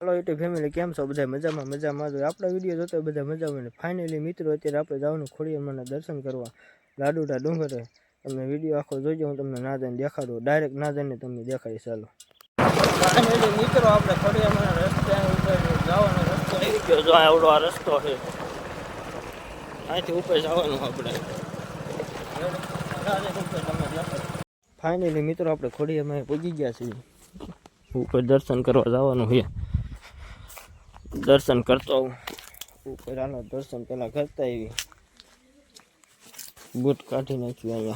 Hello YouTube family केम छो बधाय मजामां मजामां जो आपणा विडियो जोता बधाय मजामां ने फाइनली मित्रों अत्यारे आपणे जवानुं खोडियारमाना दर्शन करवा लाडुड़ा डूंगरे तमने विडियो आखो जोजो हूँ तमने ना जाने देखाडुं डायरेक्ट ना जाने तमने देखाडी चालो फाइनली मित्रों आपणे खोडियारमाना रस्ते उपर जवानो रस्तो आई गयो जो आ एवडो आ रस्तो छे आथी उपर जवानुं आपणे फाइनली मित्रों आपणे खोडियारमां पहुंची गया छे ऊपर दर्शन करवा जवानुं छे दर्शन करता हूँ ऊपर आना दर्शन पहला करता ही बूट काटी नाख्यु अहींया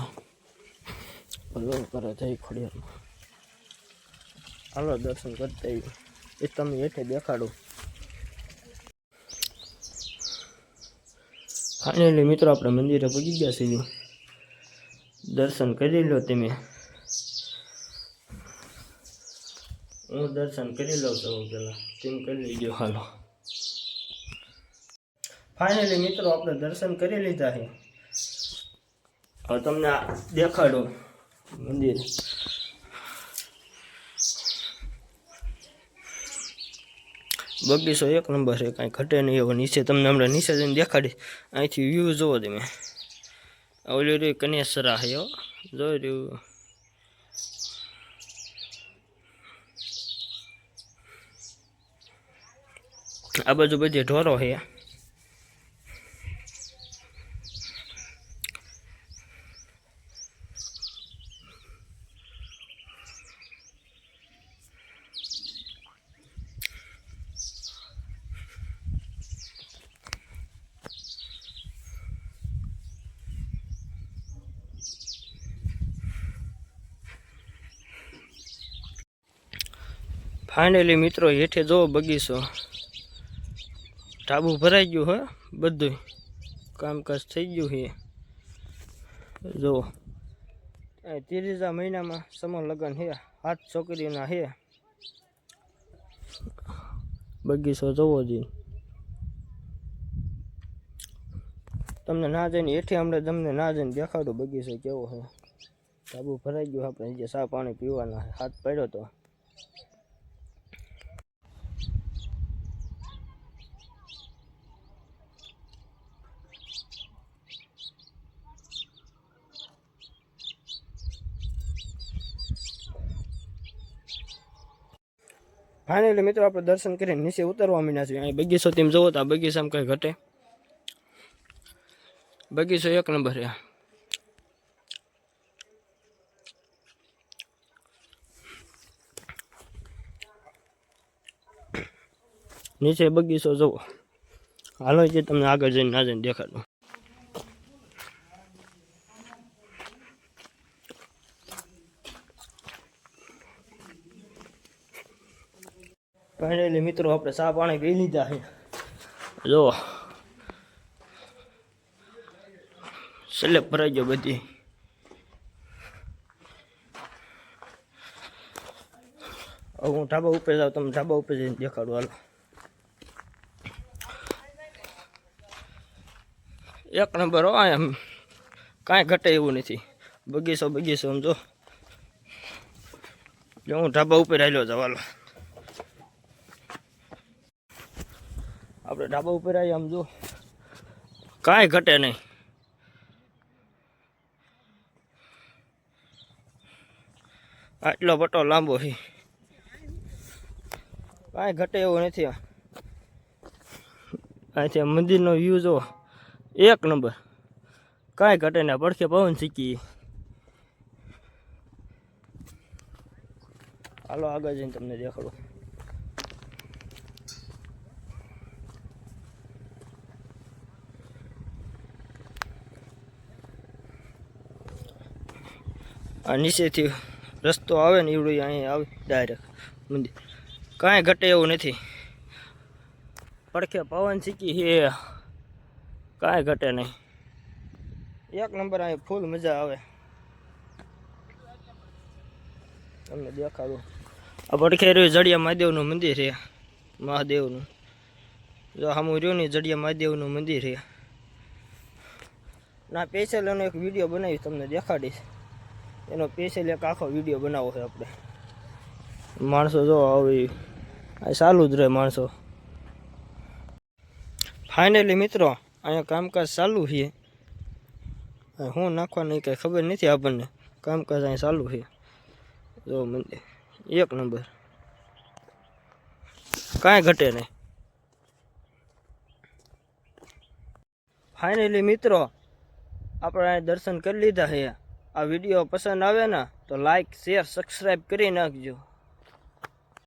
हलो करे जय खोडियार हालो दर्शन करता ही ए तमने हेठे देखाडो फाइनली मित्रों आपणे मंदिरे पहुंची गया छे दर्शन करी लो तमे हूँ दर्शन करी लो तो पहला तेम कर लीजो हालो फाइनली मित्रों आपणे दर्शन करी लीधा है हवे तमने देखाडो मंदिर बगीचो एक नंबर है कहीं घटे नहीं एवो नीचे तमने हमणे नीचे जईने देखाडी અહીંથી व्यू જોવો તમે ઓલી રે કનેસરા છે હો જોઈ રહ્યું आ बाजू बधे ढोरो है फाइनली मित्रों हेठे जो बगीचो ढाबू भराई गયું है બધું कामकाज થઈ ગયું છે જો ત્રીજા મહિનામાં સમૂહ લગ્ન છે 7 છોકરીઓના છે બગીચો જોવો જી તમને ના જઈને હેઠે હમણાં તમને ના જઈને દેખાડું બગીચો કેવો છે ઢાબુ ભરાઈ ગયું આપણે જે ચા પાણી પીવાના છે હાથ પડ્યો તો फाइनली मित्रों आप दर्शन कर नीचे उतरवा मीना छे बगीचो तेम जोवो तो बगीचा में कई घटे बगीचो एक नंबर है नीचे बगीचो जोवो हालो जे तमने आगे जईने ना जईने देखाडुं फाइनली मित्रों आपणे चा पाणी पी लीधा है जो स्लेब भराई गयो बधी अब हूँ ढाबा ऊपर जाऊँ तमने ढाबा ऊपर जईने देखाडुं हालो एक नंबर हो आया कांई घटे एवुं नथी बगीचो बगीचो समझो जो हूँ ढाबा ऊपर आव्यो जाऊं हालो આપણે ઢાબા ઉપર આવી આમ જો કાંઈ ઘટે નહીં આટલો પટ્ટો લાંબો છે કાંઈ ઘટે એવું નથી અહીંથી મંદિરનો વ્યૂ જો એક નંબર કાંઈ ઘટે ને પડખે પવન શીખી હાલો આગળ જઈને તમને દેખાડું आ नीचे थी रस्तो आवे ने एवडो अहीं आवे डायरेक्ट मंदिर कांई घटे एवुं नथी પડખે પવન શીખી છે કાંઈ ઘટે નહીં એક નંબર અહીં ફૂલ મજા આવે તમને દેખાડું આ પડખે રહ્યું જડિયા મહાદેવનું મંદિર છે મહાદેવનું જો સામું રહ્યું ને જડિયા મહાદેવનું મંદિર છે ના સ્પેશિયલ એનો એક વિડીયો બનાવી તમને દેખાડીશ એનો સ્પેશિયલ એક આખો વિડીયો બનાવવો છે આપણે માણસો જો આવી આ ચાલુ જ રહે માણસો. ફાઇનલી મિત્રો અહીંયા કામકાજ ચાલુ છે. શું નાખવાનું એ કંઈ ખબર નથી આપણને. કામકાજ અહીં ચાલુ છે. જો મંદિર 1 નંબર, કાંઈ ઘટે નહીં. ફાઇનલી મિત્રો આપણે દર્શન કરી લીધા છે. આ વિડીયો પસંદ આવે ને તો લાઈક શેર સબસ્ક્રાઈબ કરી નાખજો.